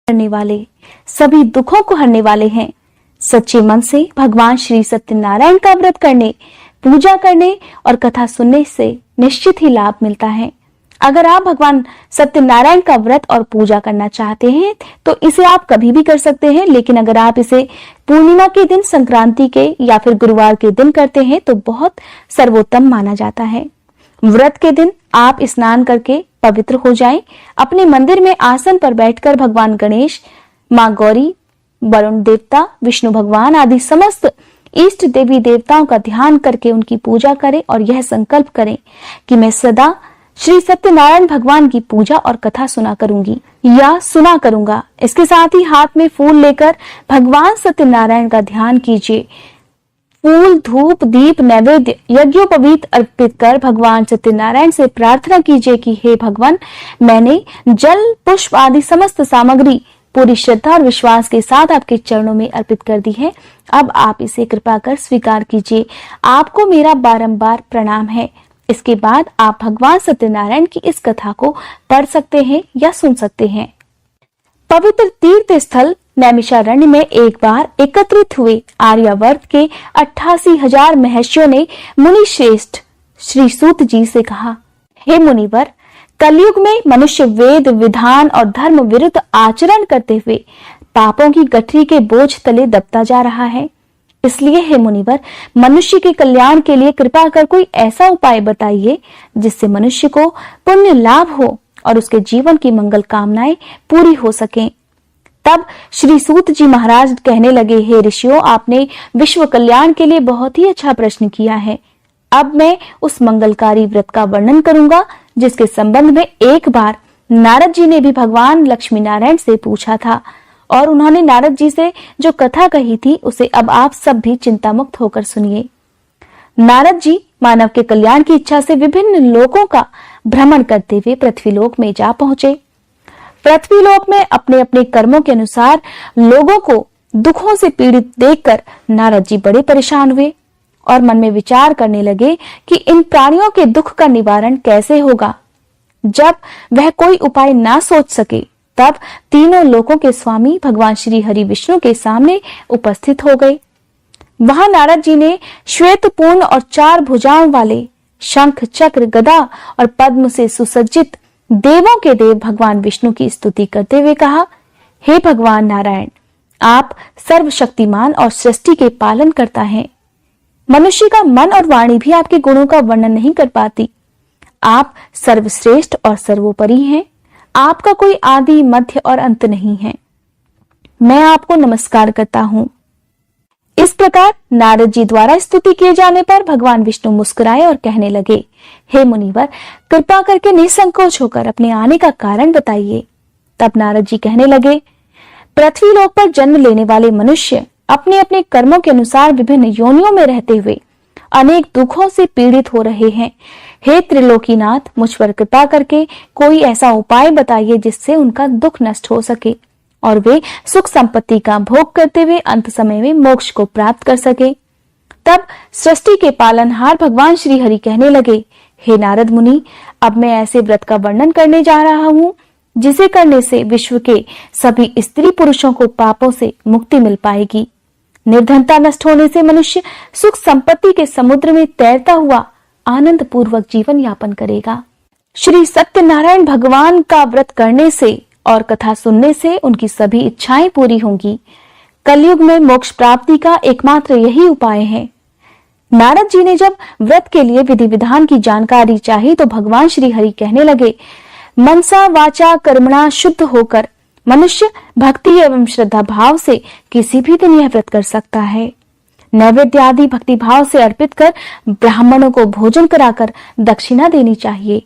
करने वाले, सभी दुखों को हरने वाले हैं। सच्चे मन से भगवान श्री सत्यनारायण का व्रत करने, पूजा करने और कथा सुनने से निश्चित ही लाभ मिलता है। अगर आप भगवान सत्यनारायण का व्रत और पूजा करना चाहते हैं तो इसे आप कभी भी कर सकते हैं, लेकिन अगर आप इसे पूर्णिमा के दिन, संक्रांति के या फिर गुरुवार के दिन करते हैं तो बहुत सर्वोत्तम माना जाता है। व्रत के दिन आप स्नान करके पवित्र हो जाएं। अपने मंदिर में आसन पर बैठकर भगवान गणेश, माँ गौरी, वरुण देवता, विष्णु भगवान आदि समस्त इष्ट देवी देवताओं का ध्यान करके उनकी पूजा करें और यह संकल्प करें कि मैं सदा श्री सत्यनारायण भगवान की पूजा और कथा सुना करूंगी या सुना करूंगा। इसके साथ ही हाथ में फूल लेकर भगवान सत्यनारायण का ध्यान कीजिए। फूल, धूप, दीप, नैवेद्य, यज्ञोपवीत अर्पित कर भगवान सत्यनारायण से प्रार्थना कीजिए कि हे भगवान, मैंने जल, पुष्प आदि समस्त सामग्री पूरी श्रद्धा और विश्वास के साथ आपके चरणों में अर्पित कर दी है। अब आप इसे कृपा कर स्वीकार कीजिए। आपको मेरा बारंबार प्रणाम है। इसके बाद आप भगवान सत्यनारायण की इस कथा को पढ़ सकते हैं या सुन सकते हैं। पवित्र तीर्थ स्थल नैमिषारण्य में एक बार एकत्रित हुए आर्यावर्त के 88,000 महर्षियों ने मुनि श्रेष्ठ श्री सूत जी से कहा, हे मुनिवर, कलयुग में मनुष्य वेद, विधान और धर्म विरुद्ध आचरण करते हुए पापों की गठरी के बोझ तले दबता जा रहा है। इसलिए हे मुनिवर, मनुष्य के कल्याण के लिए कृपा कर कोई ऐसा उपाय बताइए जिससे मनुष्य को पुण्य लाभ हो और उसके जीवन की मंगल कामनाएं पूरी हो सकें। तब श्री सूत जी महाराज कहने लगे, हे ऋषियों, आपने विश्व कल्याण के लिए बहुत ही अच्छा प्रश्न किया है। अब मैं उस मंगलकारी व्रत का वर्णन करूंगा जिसके संबंध में एक बार नारद जी ने भी भगवान लक्ष्मी नारायण से पूछा था और उन्होंने नारद जी से जो कथा कही थी उसे अब आप सब भी चिंता मुक्त होकर सुनिए। नारद जी मानव के कल्याण की इच्छा से विभिन्न लोकों का भ्रमण करते हुए पृथ्वीलोक में जा पहुंचे। पृथ्वीलोक में अपने अपने कर्मों के अनुसार लोगों को दुखों से पीड़ित देखकर नारद जी बड़े परेशान हुए और मन में विचार करने लगे कि इन प्राणियों के दुख का निवारण कैसे होगा। जब वह कोई उपाय ना सोच सके तब तीनों लोकों के स्वामी भगवान श्री हरि विष्णु के सामने उपस्थित हो गए। वहां नारद जी ने श्वेत पूर्ण और 4 भुजाओं वाले शंख, चक्र, गदा और पद्म से सुसज्जित देवों के देव भगवान विष्णु की स्तुति करते हुए कहा, हे भगवान नारायण, आप सर्वशक्तिमान और सृष्टि के पालन करता हैं। मनुष्य का मन और वाणी भी आपके गुणों का वर्णन नहीं कर पाती। आप सर्वश्रेष्ठ और सर्वोपरि हैं। आपका कोई आदि, मध्य और अंत नहीं है। मैं आपको नमस्कार करता हूं। इस प्रकार नारद जी द्वारा स्तुति किए जाने पर भगवान विष्णु मुस्कुराए और कहने लगे, हे मुनिवर, कृपा करके निसंकोच होकर अपने आने का कारण बताइए। तब नारद जी कहने लगे, पृथ्वीलोक पर जन्म लेने वाले मनुष्य अपने अपने कर्मों के अनुसार विभिन्न योनियों में रहते हुए अनेक दुखों से पीड़ित हो रहे हैं। हे त्रिलोकीनाथ, मुझ पर कृपा करके कोई ऐसा उपाय बताइए जिससे उनका दुख नष्ट हो सके और वे सुख संपत्ति का भोग करते हुए अंत समय में मोक्ष को प्राप्त कर सके। तब सृष्टि के पालनहार भगवान श्री हरि कहने लगे, हे नारद मुनि, अब मैं ऐसे व्रत का वर्णन करने जा रहा हूँ जिसे करने से विश्व के सभी स्त्री पुरुषों को पापों से मुक्ति मिल पाएगी। निर्धनता नष्ट होने से मनुष्य सुख संपत्ति के समुद्र में तैरता हुआ आनंद पूर्वक जीवन यापन करेगा। श्री सत्यनारायण भगवान का व्रत करने से और कथा सुनने से उनकी सभी इच्छाएं पूरी होंगी। कलयुग में मोक्ष प्राप्ति का एकमात्र यही उपाय है। नारद जी ने जब व्रत के लिए विधि विधान की जानकारी चाही तो भगवान श्री हरि कहने लगे, मनसा वाचा कर्मणा शुद्ध होकर मनुष्य भक्ति एवं श्रद्धा भाव से किसी भी दिन यह व्रत कर सकता है। नैवेद्य आदि भक्ति भाव से अर्पित कर ब्राह्मणों को भोजन कराकर दक्षिणा देनी चाहिए।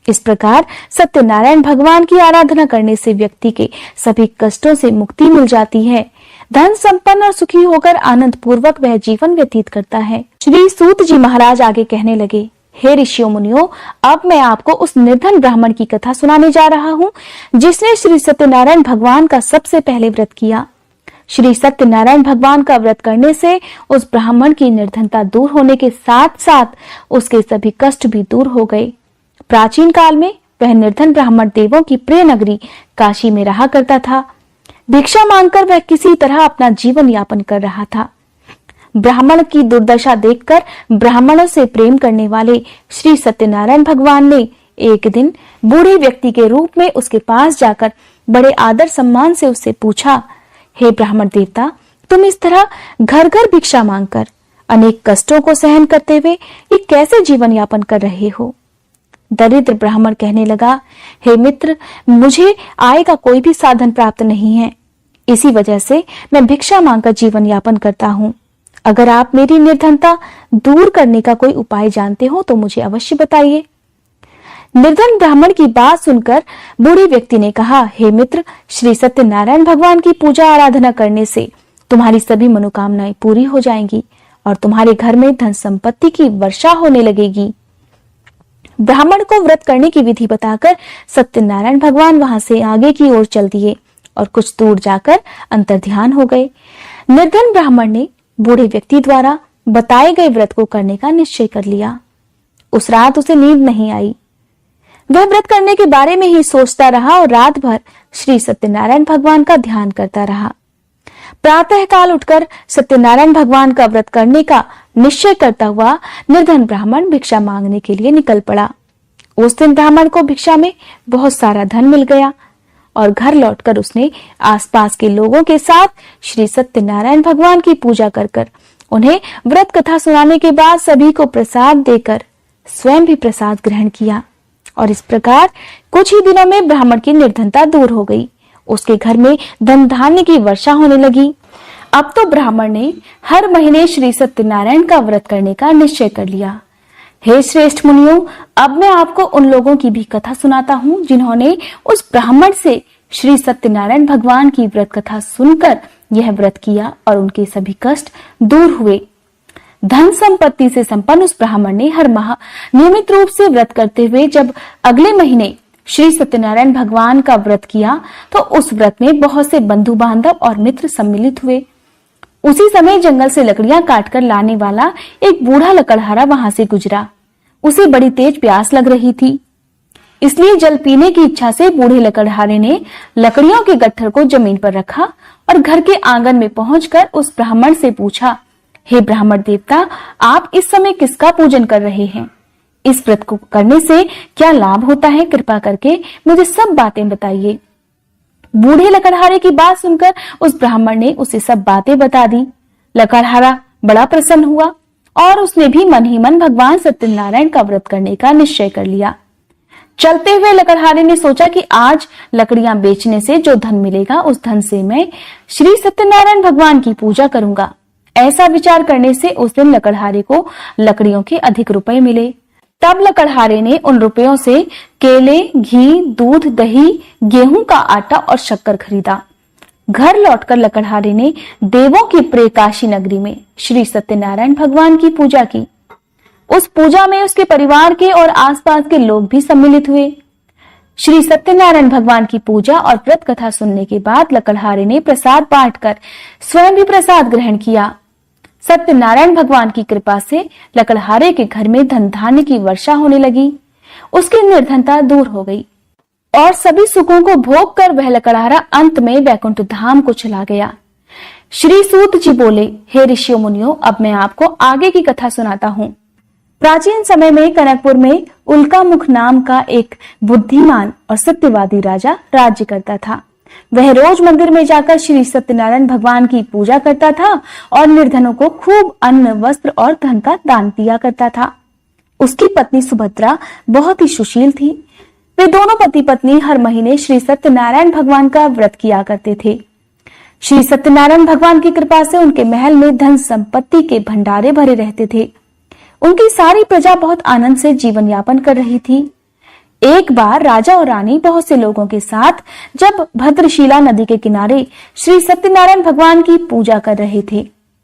इस प्रकार सत्यनारायण भगवान की आराधना करने से व्यक्ति के सभी कष्टों से मुक्ति मिल जाती है। धन संपन्न और सुखी होकर आनंद पूर्वक वह जीवन व्यतीत करता है। श्री सूत जी महाराज आगे कहने लगे, हे ऋषियों मुनियों, अब मैं आपको उस निर्धन ब्राह्मण की कथा सुनाने जा रहा हूँ जिसने श्री सत्यनारायण भगवान का सबसे पहले व्रत किया। श्री सत्यनारायण भगवान का व्रत करने से उस ब्राह्मण की निर्धनता दूर होने के साथ साथ उसके सभी कष्ट भी दूर हो गए। प्राचीन काल में वह निर्धन ब्राह्मण देवों की प्रिय नगरी काशी में रहा करता था। भिक्षा मांगकर वह किसी तरह अपना जीवन यापन कर रहा था। ब्राह्मण की दुर्दशा देखकर ब्राह्मणों से प्रेम करने वाले श्री सत्यनारायण भगवान ने एक दिन बूढ़े व्यक्ति के रूप में उसके पास जाकर बड़े आदर सम्मान से उससे पूछा, हे ब्राह्मण देवता, तुम इस तरह घर घर भिक्षा मांगकर अनेक कष्टों को सहन करते हुए ये कैसे जीवन यापन कर रहे हो? दरिद्र ब्राह्मण कहने लगा, हे मित्र, मुझे आय का कोई भी साधन प्राप्त नहीं है, इसी वजह से मैं भिक्षा मांगकर जीवन यापन करता हूँ। अगर आप मेरी निर्धनता दूर करने का कोई उपाय जानते हो तो मुझे अवश्य बताइए। निर्धन ब्राह्मण की बात सुनकर बूढ़े व्यक्ति ने कहा, हे मित्र, श्री सत्यनारायण भगवान की पूजा आराधना करने से तुम्हारी सभी मनोकामनाएं पूरी हो जाएंगी और तुम्हारे घर में धन संपत्ति की वर्षा होने लगेगी। ब्राह्मण को व्रत करने की विधि बताकर सत्यनारायण भगवान वहां से आगे की ओर चल दिए और कुछ दूर जाकर अंतर्ध्यान हो गए। निर्धन ब्राह्मण ने बूढ़े व्यक्ति द्वारा बताए गए व्रत को करने का निश्चय कर लिया। उस रात उसे नींद नहीं आई। वह व्रत करने के बारे में ही सोचता रहा और रात भर श्री सत्यनारायण भगवान का ध्यान करता रहा। प्रातः काल उठकर सत्यनारायण भगवान का व्रत करने का निश्चय करता हुआ निर्धन ब्राह्मण भिक्षा मांगने के लिए निकल पड़ा। उस दिन ब्राह्मण को भिक्षा में बहुत सारा धन मिल गया और घर लौटकर उसने आसपास के लोगों के साथ श्री सत्यनारायण भगवान की पूजा कर उन्हें व्रत कथा सुनाने के बाद सभी को प्रसाद देकर स्वयं भी प्रसाद ग्रहण किया और इस प्रकार कुछ ही दिनों में ब्राह्मण की निर्धनता दूर हो गई। उसके घर में धन धान्य की वर्षा होने लगी। अब तो ब्राह्मण ने हर महीने श्री सत्यनारायण का व्रत करने का निश्चय कर लिया। हे श्रेष्ठ मुनियों, अब मैं आपको उन लोगों की भी कथा सुनाता हूँ जिन्होंने उस ब्राह्मण से श्री सत्यनारायण भगवान की व्रत कथा सुनकर यह व्रत किया और उनके सभी कष्ट दूर हुए। धन संपत्ति से संपन्न उस ब्राह्मण ने हर माह नियमित रूप से व्रत करते हुए जब अगले महीने श्री सत्यनारायण भगवान का व्रत किया तो उस व्रत में बहुत से बंधु बांधव और मित्र सम्मिलित हुए। उसी समय जंगल से लकड़ियां काटकर लाने वाला एक बूढ़ा लकड़हारा वहां से गुजरा। उसे बड़ी तेज प्यास लग रही थी, इसलिए जल पीने की इच्छा से बूढ़े लकड़हारे ने लकड़ियों के गट्ठर को जमीन पर रखा और घर के आंगन में पहुंचकर उस ब्राह्मण से पूछा, हे ब्राह्मण देवता, आप इस समय किसका पूजन कर रहे हैं? इस व्रत को करने से क्या लाभ होता है? कृपा करके मुझे सब बातें बताइए। बूढ़े लकड़हारे की बात सुनकर उस ब्राह्मण ने उसे सब बातें बता दी। लकड़हारा बड़ा प्रसन्न हुआ और उसने भी मन ही मन भगवान सत्यनारायण का व्रत करने का निश्चय कर लिया। चलते हुए लकड़हारे ने सोचा कि आज लकड़ियां बेचने से जो धन मिलेगा उस धन से मैं श्री सत्यनारायण भगवान की पूजा करूंगा। ऐसा विचार करने से उस दिन लकड़हारे को लकड़ियों के अधिक रुपए मिले। तब लकड़हारे ने उन रुपयों से केले, घी, दूध, दही, गेहूं का आटा और शक्कर खरीदा। घर लौटकर लकड़हारे ने देवों की प्रिय काशी नगरी में श्री सत्यनारायण भगवान की पूजा की। उस पूजा में उसके परिवार के और आसपास के लोग भी सम्मिलित हुए। श्री सत्यनारायण भगवान की पूजा और व्रत कथा सुनने के बाद लकड़हारे ने प्रसाद बांटकर स्वयं भी प्रसाद ग्रहण किया। सत्यनारायण भगवान की कृपा से लकड़हारे के घर में धन धान्य की वर्षा होने लगी। उसकी निर्धनता दूर हो गई और सभी सुखों को भोग कर वह लकड़हारा अंत में वैकुंठ धाम को चला गया। श्री सूत जी बोले, हे ऋषियों मुनियों, अब मैं आपको आगे की कथा सुनाता हूँ। प्राचीन समय में कनकपुर में उल्कामुख नाम का एक बुद्धिमान और सत्यवादी राजा राज्य करता था। वह रोज मंदिर में जाकर श्री सत्यनारायण भगवान की पूजा करता था और निर्धनों को खूब अन्न, वस्त्र और धन का दान दिया करता था। उसकी पत्नी सुभद्रा बहुत ही सुशील थी। वे दोनों पति पत्नी हर महीने श्री सत्यनारायण भगवान का व्रत किया करते थे। श्री सत्यनारायण भगवान की कृपा से उनके महल में धन संपत्ति के भंडारे भरे रहते थे। उनकी सारी प्रजा बहुत आनंद से जीवन यापन कर रही थी। एक बार राजा और रानी बहुत से लोगों के साथ जब भद्रशिला नदी के किनारे श्री सत्यनारायण भगवान की पूजा कर रहे थे,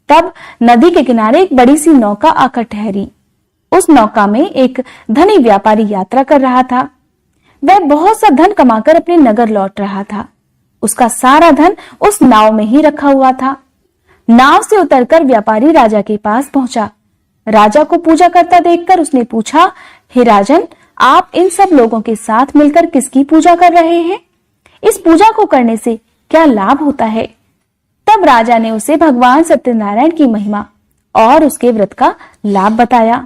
तब नदी के किनारे एक बड़ी सी नौका आकर ठहरी। उस नौका में एक धनी व्यापारी यात्रा कर रहा था। वह बहुत सा धन कमाकर अपने नगर लौट रहा था। उसका सारा धन उस नाव में ही रखा हुआ था। नाव से उतरकर व्यापारी राजा के पास पहुंचा। राजा को पूजा करता देखकर उसने पूछा, हे राजन, आप इन सब लोगों के साथ मिलकर किसकी पूजा कर रहे हैं? इस पूजा को करने से क्या लाभ होता है। तब राजा ने उसे भगवान सत्यनारायण की महिमा और उसके व्रत का लाभ बताया।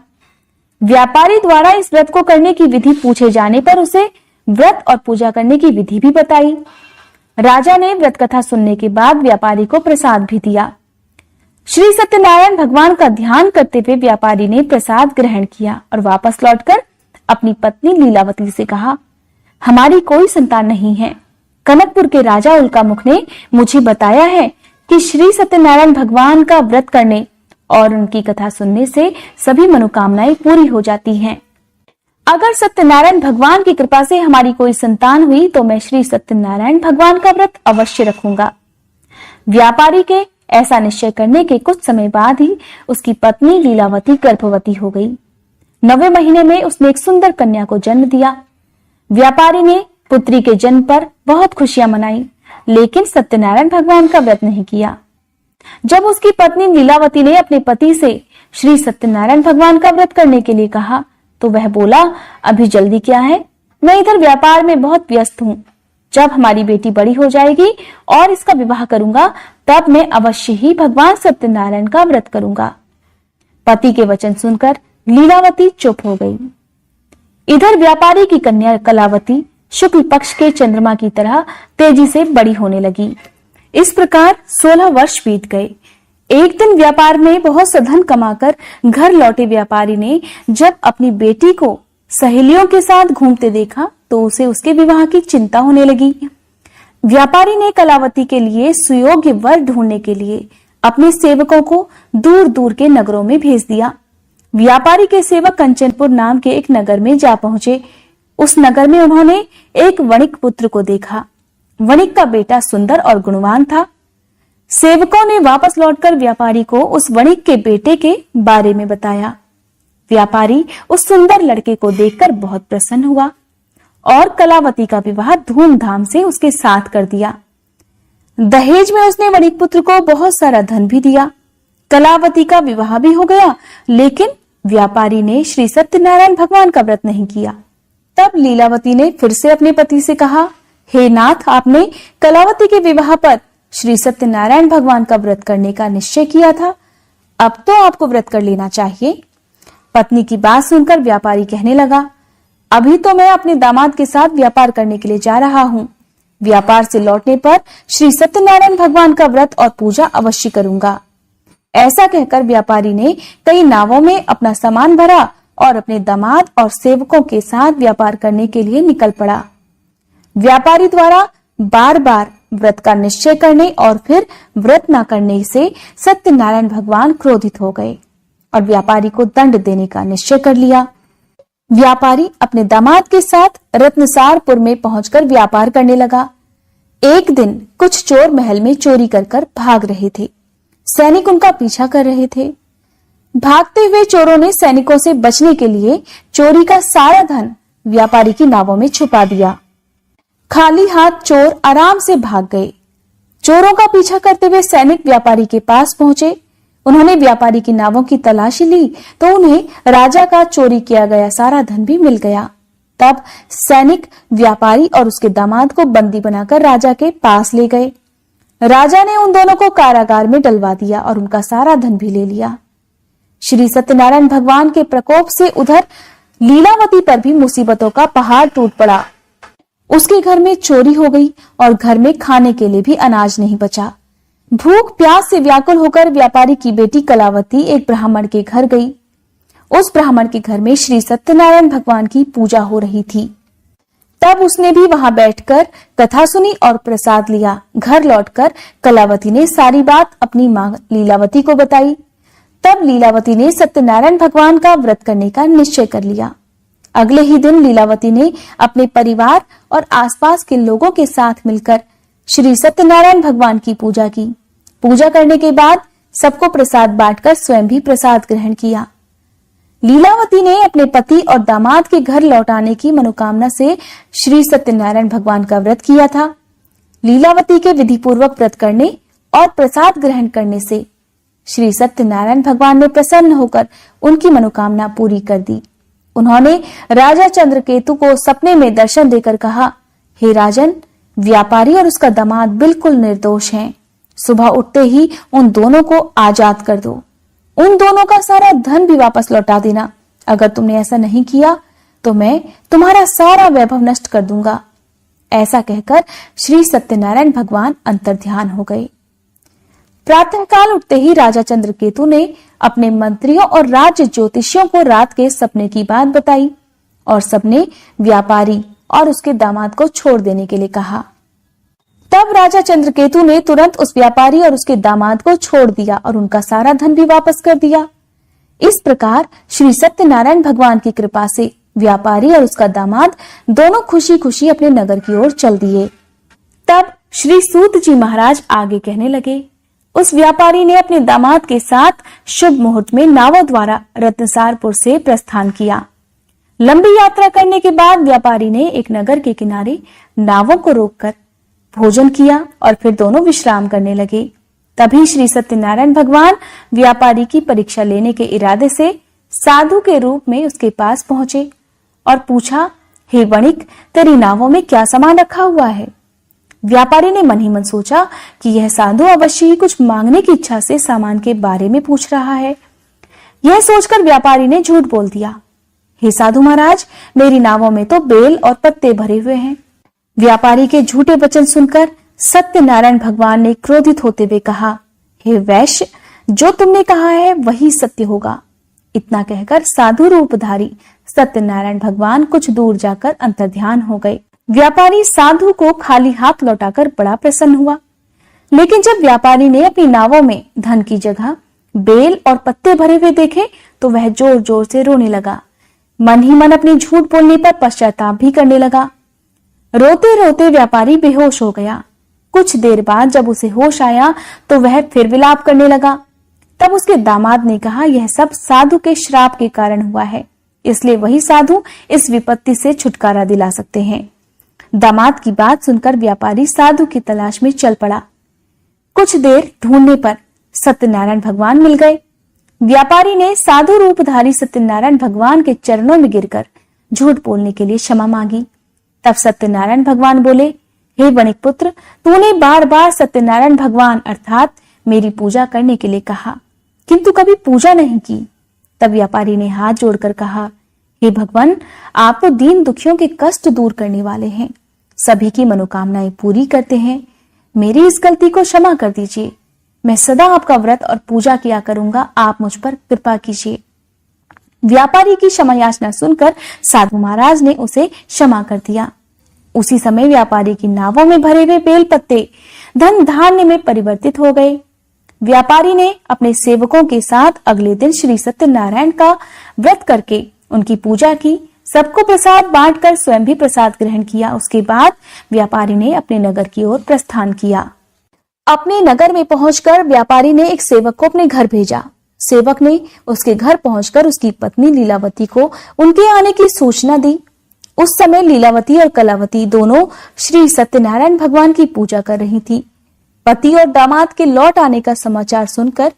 व्यापारी द्वारा इस व्रत को करने की विधि पूछे जाने पर उसे व्रत और पूजा करने की विधि भी बताई। राजा ने व्रत कथा सुनने के बाद व्यापारी को प्रसाद भी दिया। श्री सत्यनारायण भगवान का ध्यान करते हुए व्यापारी ने प्रसाद ग्रहण किया और वापस लौटकर अपनी पत्नी लीलावती से कहा, हमारी कोई संतान नहीं है। कनकपुर के राजा उल्कामुख ने मुझे बताया है कि श्री सत्यनारायण भगवान का व्रत करने और उनकी कथा सुनने से सभी मनोकामनाएं पूरी हो जाती हैं। अगर सत्यनारायण भगवान की कृपा से हमारी कोई संतान हुई तो मैं श्री सत्यनारायण भगवान का व्रत अवश्य रखूंगा। व्यापारी के ऐसा निश्चय करने के कुछ समय बाद ही उसकी पत्नी लीलावती गर्भवती हो गई। 9वें महीने में उसने एक सुंदर कन्या को जन्म दिया। व्यापारी ने पुत्री के जन्म पर बहुत खुशियां मनाई, लेकिन सत्यनारायण भगवान का व्रत नहीं किया। जब उसकी पत्नी लीलावती ने अपने पति से श्री सत्यनारायण भगवान का व्रत करने के लिए कहा तो वह बोला, अभी जल्दी क्या है, मैं इधर व्यापार में बहुत व्यस्त हूँ। जब हमारी बेटी बड़ी हो जाएगी और इसका विवाह करूंगा तब मैं अवश्य ही भगवान सत्यनारायण का व्रत करूंगा। पति के वचन सुनकर लीलावती चुप हो गई। इधर व्यापारी की कन्या कलावती शुक्ल पक्ष के चंद्रमा की तरह तेजी से बड़ी होने लगी। इस प्रकार 16 वर्ष बीत गए। एक दिन व्यापार में बहुत सा धन कमाकर घर लौटे व्यापारी ने जब अपनी बेटी को सहेलियों के साथ घूमते देखा तो उसे उसके विवाह की चिंता होने लगी। व्यापारी ने कलावती के लिए सुयोग्य वर ढूंढने के लिए अपने सेवकों को दूर दूर के नगरों में भेज दिया। व्यापारी के सेवक कंचनपुर नाम के एक नगर में जा पहुंचे। उस नगर में उन्होंने एक वणिक पुत्र को देखा। वणिक का बेटा सुंदर और गुणवान था। सेवकों ने वापस लौटकर व्यापारी को उस वणिक के बेटे के बारे में बताया। व्यापारी उस सुंदर लड़के को देखकर बहुत प्रसन्न हुआ और कलावती का विवाह धूमधाम से उसके साथ कर दिया। दहेज में उसने वणिक पुत्र को बहुत सारा धन भी दिया। कलावती का विवाह भी हो गया, लेकिन व्यापारी ने श्री सत्यनारायण भगवान का व्रत नहीं किया। तब लीलावती ने फिर से अपने पति से कहा, हे नाथ, आपने कलावती के विवाह पर श्री सत्यनारायण भगवान का व्रत करने का निश्चय किया था, अब तो आपको व्रत कर लेना चाहिए। पत्नी की बात सुनकर व्यापारी कहने लगा, अभी तो मैं अपने दामाद के साथ व्यापार करने के लिए जा रहा हूँ। व्यापार से लौटने पर श्री सत्यनारायण भगवान का व्रत और पूजा अवश्य करूंगा। ऐसा कहकर व्यापारी ने कई नावों में अपना सामान भरा और अपने दामाद और सेवकों के साथ व्यापार करने के लिए निकल पड़ा। व्यापारी द्वारा बार बार व्रत का निश्चय करने और फिर व्रत न करने से सत्यनारायण भगवान क्रोधित हो गए और व्यापारी को दंड देने का निश्चय कर लिया। व्यापारी अपने दामाद के साथ रत्नसारपुर में पहुंचकर व्यापार करने लगा। एक दिन कुछ चोर महल में चोरी कर भाग रहे थे। सैनिक उनका पीछा कर रहे थे। भागते हुए चोरों ने सैनिकों से बचने के लिए चोरी का सारा धन व्यापारी की नावों में छुपा दिया। खाली हाथ चोर आराम से भाग गए। चोरों का पीछा करते हुए सैनिक व्यापारी के पास पहुंचे। उन्होंने व्यापारी की नावों की तलाशी ली तो उन्हें राजा का चोरी किया गया सारा धन भी मिल गया। तब सैनिक व्यापारी और उसके दामाद को बंदी बनाकर राजा के पास ले गए। राजा ने उन दोनों को कारागार में डलवा दिया और उनका सारा धन भी ले लिया। श्री सत्यनारायण भगवान के प्रकोप से उधर लीलावती पर भी मुसीबतों का पहाड़ टूट पड़ा। उसके घर में चोरी हो गई और घर में खाने के लिए भी अनाज नहीं बचा। भूख प्यास से व्याकुल होकर व्यापारी की बेटी कलावती एक ब्राह्मण के घर गई। उस ब्राह्मण के घर में श्री सत्यनारायण भगवान की पूजा हो रही थी। तब उसने भी वहां बैठकर कथा सुनी और प्रसाद लिया। घर लौटकर कलावती ने सारी बात अपनी मां लीलावती को बताई। तब लीलावती ने सत्यनारायण भगवान का व्रत करने का निश्चय कर लिया। अगले ही दिन लीलावती ने अपने परिवार और आसपास के लोगों के साथ मिलकर श्री सत्यनारायण भगवान की पूजा की। पूजा करने के बाद सबको प्रसाद बांटकर स्वयं भी प्रसाद ग्रहण किया। लीलावती ने अपने पति और दामाद के घर लौटाने की मनोकामना से श्री सत्यनारायण भगवान का व्रत किया था। लीलावती के विधि पूर्वक व्रत करने और प्रसाद ग्रहण करने से श्री सत्यनारायण भगवान ने प्रसन्न होकर उनकी मनोकामना पूरी कर दी। उन्होंने राजा चंद्रकेतु को सपने में दर्शन देकर कहा, हे राजन, व्यापारी और उसका दामाद बिल्कुल निर्दोष हैं। सुबह उठते ही उन दोनों को आजाद कर दो। उन दोनों का सारा धन भी वापस लौटा देना। अगर तुमने ऐसा नहीं किया तो मैं तुम्हारा सारा वैभव नष्ट कर दूंगा। ऐसा कहकर श्री सत्यनारायण भगवान अंतर्ध्यान हो गए। प्रातःकाल उठते ही राजा चंद्रकेतु ने अपने मंत्रियों और राज्य ज्योतिषियों को रात के सपने की बात बताई और सबने व्यापारी और उसके दामाद को छोड़ देने के लिए कहा। तब राजा चंद्रकेतु ने तुरंत उस व्यापारी और उसके दामाद को छोड़ दिया और उनका सारा धन भी वापस कर दिया। इस प्रकार श्री सत्यनारायण भगवान की कृपा से व्यापारी और उसका दामाद दोनों खुशी खुशी अपने नगर की ओर चल दिए। तब श्री सूत जी महाराज आगे कहने लगे। उस व्यापारी ने अपने दामाद के साथ शुभ मुहूर्त में नावों द्वारा रत्नसारपुर से प्रस्थान किया। लंबी यात्रा करने के बाद व्यापारी ने एक नगर के किनारे नावों को रोककर भोजन किया और फिर दोनों विश्राम करने लगे। तभी श्री सत्यनारायण भगवान व्यापारी की परीक्षा लेने के इरादे से साधु के रूप में उसके पास पहुंचे और पूछा, हे वणिक, तेरी नावों में क्या सामान रखा हुआ है? व्यापारी ने मन ही मन सोचा कि यह साधु अवश्य ही कुछ मांगने की इच्छा से सामान के बारे में पूछ रहा है। यह सोचकर व्यापारी ने झूठ बोल दिया, हे साधु महाराज, मेरी नावों में तो बेल और पत्ते भरे हुए हैं। व्यापारी के झूठे वचन सुनकर सत्यनारायण भगवान ने क्रोधित होते हुए कहा, हे वैश्य, जो तुमने कहा है वही सत्य होगा। इतना कहकर साधु रूपधारी सत्यनारायण भगवान कुछ दूर जाकर अंतर्ध्यान हो गए। व्यापारी साधु को खाली हाथ लौटाकर बड़ा प्रसन्न हुआ। लेकिन जब व्यापारी ने अपनी नावों में धन की जगह बेल और पत्ते भरे हुए देखे तो वह जोर जोर से रोने लगा। मन ही मन अपने झूठ बोलने पर पश्चाताप भी करने लगा। रोते रोते व्यापारी बेहोश हो गया। कुछ देर बाद जब उसे होश आया तो वह फिर विलाप करने लगा। तब उसके दामाद ने कहा, यह सब साधु के श्राप के कारण हुआ है, इसलिए वही साधु इस विपत्ति से छुटकारा दिला सकते हैं। दामाद की बात सुनकर व्यापारी साधु की तलाश में चल पड़ा। कुछ देर ढूंढने पर सत्यनारायण भगवान मिल गए। व्यापारी ने साधु रूपधारी सत्यनारायण भगवान के चरणों में गिरकर झूठ बोलने के लिए क्षमा मांगी। तब सत्यनारायण भगवान बोले, हे वणिक पुत्र, तूने बार बार सत्यनारायण भगवान अर्थात मेरी पूजा करने के लिए कहा, किंतु कभी पूजा नहीं की। तब व्यापारी ने हाथ जोड़कर कहा, हे भगवान, आप तो दीन दुखियों के कष्ट दूर करने वाले हैं, सभी की मनोकामनाएं पूरी करते हैं। मेरी इस गलती को क्षमा कर दीजिए। मैं सदा आपका व्रत और पूजा किया करूंगा, आप मुझ पर कृपा कीजिए। व्यापारी की क्षमा याचना सुनकर साधु महाराज ने उसे क्षमा कर दिया। उसी समय व्यापारी की नावों में भरे हुए बेल पत्ते धन धान्य में परिवर्तित हो गए। व्यापारी ने अपने सेवकों के साथ अगले दिन श्री सत्यनारायण का व्रत करके उनकी पूजा की। सबको प्रसाद बांटकर स्वयं भी प्रसाद ग्रहण किया। उसके बाद व्यापारी ने अपने नगर की ओर प्रस्थान किया। अपने नगर में पहुंचकर व्यापारी ने एक सेवक को अपने घर भेजा। सेवक ने उसके घर पहुंचकर उसकी पत्नी लीलावती को उनके आने की सूचना दी। उस समय लीलावती और कलावती दोनों श्री सत्यनारायण भगवान की पूजा कर रही थी। पति और दामाद के लौट आने का समाचार सुनकर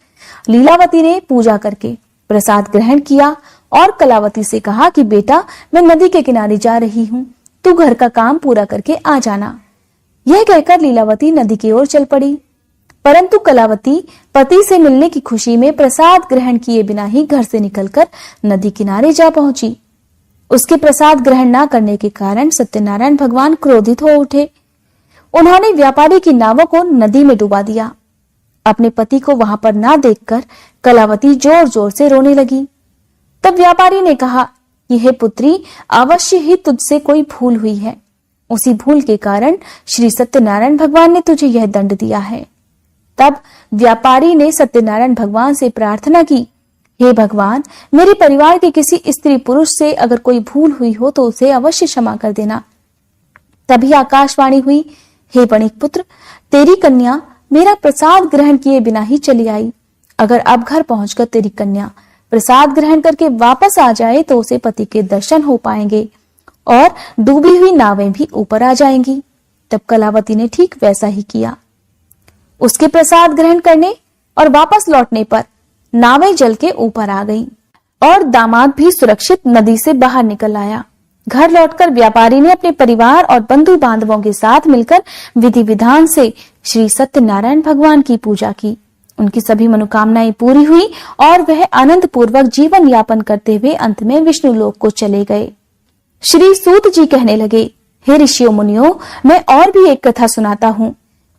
लीलावती ने पूजा करके प्रसाद ग्रहण किया और कलावती से कहा कि बेटा, मैं नदी के किनारे जा रही हूँ, तू घर का काम पूरा करके आ जाना। यह कहकर लीलावती नदी की ओर चल पड़ी। परंतु कलावती पति से मिलने की खुशी में प्रसाद ग्रहण किए बिना ही घर से निकलकर नदी किनारे जा पहुंची। उसके प्रसाद ग्रहण न करने के कारण सत्यनारायण भगवान क्रोधित हो उठे। उन्होंने व्यापारी की नावों को नदी में डुबा दिया। अपने पति को वहां पर ना देखकर कलावती जोर जोर से रोने लगी। तब व्यापारी ने कहा, यह पुत्री, अवश्य ही तुझसे कोई भूल हुई है। उसी भूल के कारण श्री सत्यनारायण भगवान ने तुझे यह दंड दिया है। तब व्यापारी ने सत्यनारायण भगवान से प्रार्थना की, हे भगवान, मेरे परिवार के किसी स्त्री पुरुष से अगर कोई भूल हुई हो तो उसे अवश्य क्षमा कर देना। तभी आकाशवाणी हुई, हे वणिक पुत्र, तेरी कन्या मेरा प्रसाद ग्रहण किए बिना ही चली आई। अगर अब घर पहुंचकर तेरी कन्या प्रसाद ग्रहण करके वापस आ जाए तो उसे पति के दर्शन हो पाएंगे और डूबी हुई नावें भी ऊपर आ जाएंगी। तब कलावती ने ठीक वैसा ही किया। उसके प्रसाद ग्रहण करने और वापस लौटने पर नावें जल के ऊपर आ गईं और दामाद भी सुरक्षित नदी से बाहर निकल आया। घर लौटकर व्यापारी ने अपने परिवार और बंधु बांधवों के साथ मिलकर विधि विधान से श्री सत्यनारायण भगवान की पूजा की। उनकी सभी मनोकामनाएं पूरी हुई और वह आनंद पूर्वक जीवन यापन करते हुए अंत में विष्णु लोक को चले गए। श्री सूत जी कहने लगे, हे ऋषियों मुनियों, मैं और भी एक कथा सुनाता हूँ।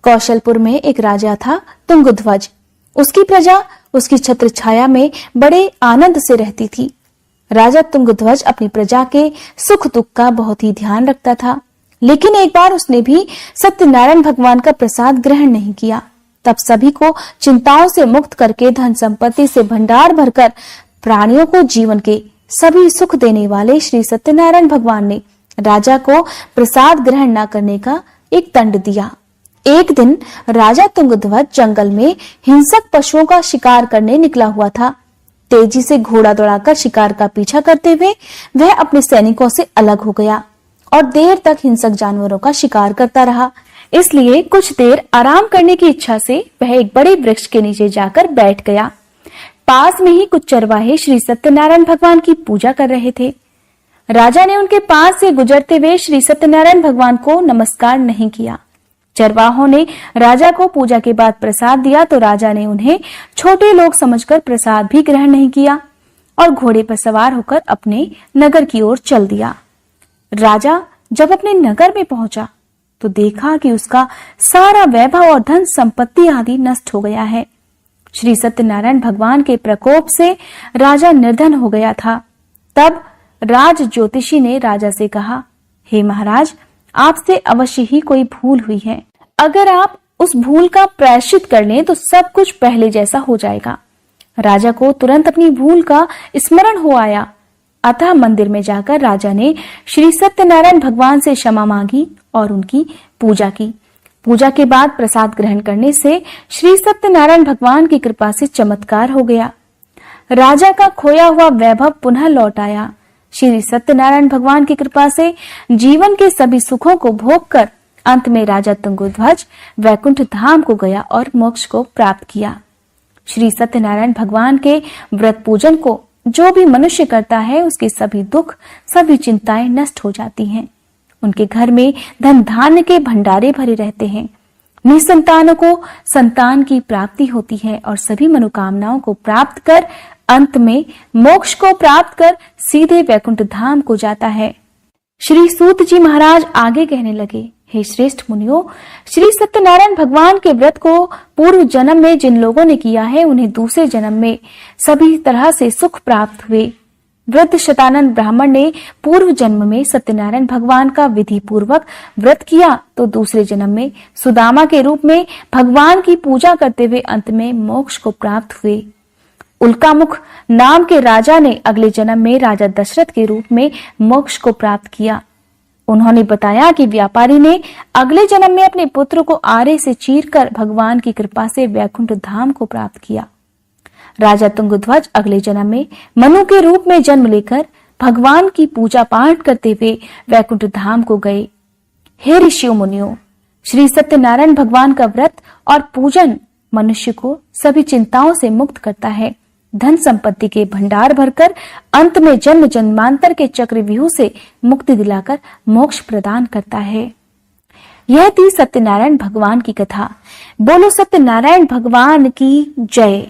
कौशलपुर में एक राजा था, तुंगध्वज। उसकी प्रजा उसकी छत्र छाया में बड़े आनंद से रहती थी। राजा तुंगध्वज अपनी प्रजा के सुख दुख का बहुत ही ध्यान रखता था, लेकिन एक बार उसने भी सत्यनारायण भगवान का प्रसाद ग्रहण नहीं किया। तब सभी को चिंताओं से मुक्त करके धन संपत्ति से भंडार भरकर प्राणियों को जीवन के सभी सुख देने वाले श्री सत्यनारायण भगवान ने राजा को प्रसाद ग्रहण न करने का एक दंड दिया। एक दिन राजा तुंगध्वज जंगल में हिंसक पशुओं का शिकार करने निकला हुआ था। तेजी से घोड़ा दौड़ाकर शिकार का पीछा करते हुए वह अपने सैनिकों से अलग हो गया और देर तक हिंसक जानवरों का शिकार करता रहा। इसलिए कुछ देर आराम करने की इच्छा से वह एक बड़े वृक्ष के नीचे जाकर बैठ गया। पास में ही कुछ चरवाहे श्री सत्यनारायण भगवान की पूजा कर रहे थे। राजा ने उनके पास से गुजरते हुए श्री सत्यनारायण भगवान को नमस्कार नहीं किया। चरवाहों ने राजा को पूजा के बाद प्रसाद दिया तो राजा ने उन्हें छोटे लोग समझकर प्रसाद भी ग्रहण नहीं किया और घोड़े पर सवार होकर अपने नगर की ओर चल दिया। राजा जब अपने नगर में पहुंचा तो देखा कि उसका सारा वैभव और धन संपत्ति आदि नष्ट हो गया है। श्री सत्यनारायण भगवान के प्रकोप से राजा निर्धन हो गया था। तब राज ज्योतिषी ने राजा से कहा, हे महाराज, आपसे अवश्य ही कोई भूल हुई है। अगर आप उस भूल का प्रायश्चित कर लें तो सब कुछ पहले जैसा हो जाएगा। राजा को तुरंत अपनी भूल का स्मरण हो आया। अतः मंदिर में जाकर राजा ने श्री सत्यनारायण भगवान से क्षमा मांगी और उनकी पूजा की। पूजा के बाद प्रसाद ग्रहण करने से श्री सत्यनारायण भगवान की कृपा से चमत्कार हो गया। राजा का खोया हुआ वैभव पुनः लौट आया। श्री सत्यनारायण भगवान की कृपा से जीवन के सभी सुखों को भोग कर अंत में राजा तुंगध्वज वैकुंठ धाम को गया और मोक्ष को प्राप्त किया। श्री सत्यनारायण भगवान के व्रत पूजन को जो भी मनुष्य करता है उसके सभी दुख, सभी चिंताएं नष्ट हो जाती हैं। उनके घर में धन धान्य के भंडारे भरे रहते हैं। निसंतानों को संतान की प्राप्ति होती है और सभी मनोकामनाओं को प्राप्त कर अंत में मोक्ष को प्राप्त कर सीधे वैकुंठ धाम को जाता है। श्री सूत जी महाराज आगे कहने लगे, हे श्रेष्ठ मुनियों, श्री सत्यनारायण भगवान के व्रत को पूर्व जन्म में जिन लोगों ने किया है उन्हें दूसरे जन्म में सभी तरह से सुख प्राप्त हुए। वृद्ध शतानंद ब्राह्मण ने पूर्व जन्म में सत्यनारायण भगवान का विधि पूर्वक व्रत किया तो दूसरे जन्म में सुदामा के रूप में भगवान की पूजा करते हुए अंत में मोक्ष को प्राप्त हुए। उल्कामुख नाम के राजा ने अगले जन्म में राजा दशरथ के रूप में मोक्ष को प्राप्त किया। उन्होंने बताया कि व्यापारी ने अगले जन्म में अपने पुत्र को आरे से चीरकर भगवान की कृपा से वैकुंठ धाम को प्राप्त किया। राजा तुंगध्वज अगले जन्म में मनु के रूप में जन्म लेकर भगवान की पूजा पाठ करते हुए वैकुंठ धाम को गए। हे ऋषियों मुनियों, श्री सत्यनारायण भगवान का व्रत और पूजन मनुष्य को सभी चिंताओं से मुक्त करता है, धन संपत्ति के भंडार भरकर अंत में जन्म जन्मांतर के चक्रव्यूह से मुक्ति दिलाकर मोक्ष प्रदान करता है। यह थी सत्यनारायण भगवान की कथा। बोलो सत्यनारायण भगवान की जय।